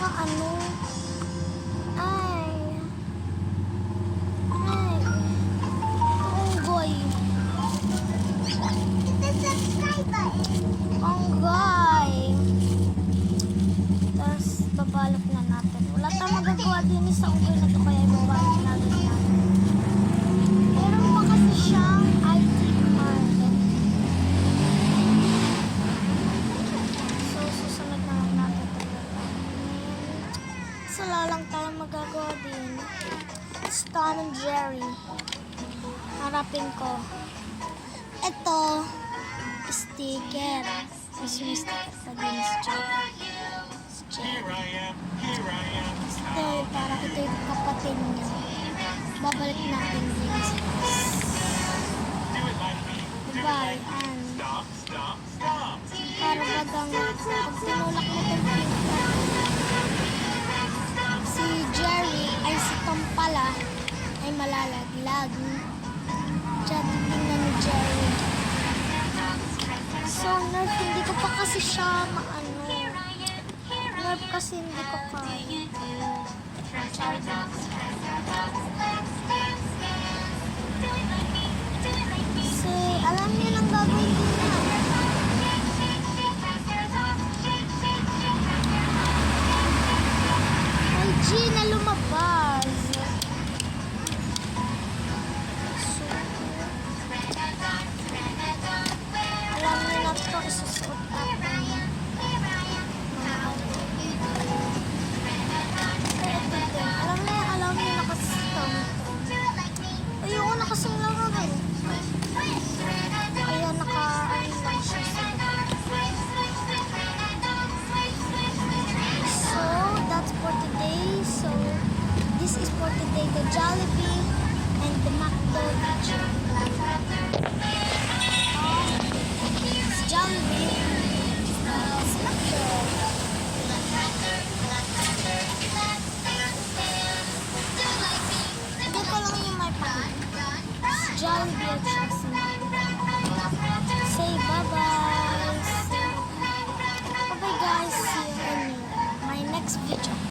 ano. Ay. Ay. Onggoy. Onggoy. Tapos, babalot na natin. Wala tayong magagawa din sa onggoy na to, kaya ibabalot natin natin. Meron pa kasi siyang ID card. So, susunod na lang natin ito. So, wala lang tayong magagawa din. It's Tom and Jerry. Harapin ko. Ito, sticker. Mas may sticker pa din sa Jerry. Ito, para ito yung kapatid niya. Babalik natin din sa Goodbye, and para bagang pag tinulak mo itong pink na si Jerry ay si Tom pala ay malalaglag. Diyan titingnan ni Jerry. So, nerf, hindi ko pa kasi siya maano. Nerf kasi hindi ko kaya. Kasi, alam niyo lang gagawin ko na. Ay, G na lumabas. So, alam niyo na ito, isusuot natin. Alam niyo na kasi ito. Ayoko na kasing laro rin. Ayan, naka-ano lang siya sa So, that's for today. So, this is for today, the Jollibee and the McDo video. It's Jollibee. It's McDo. Hindi ko lang yung may pakita. It's Jollibee at siya si Say bye-bye. Bye-bye guys. See you in my next video.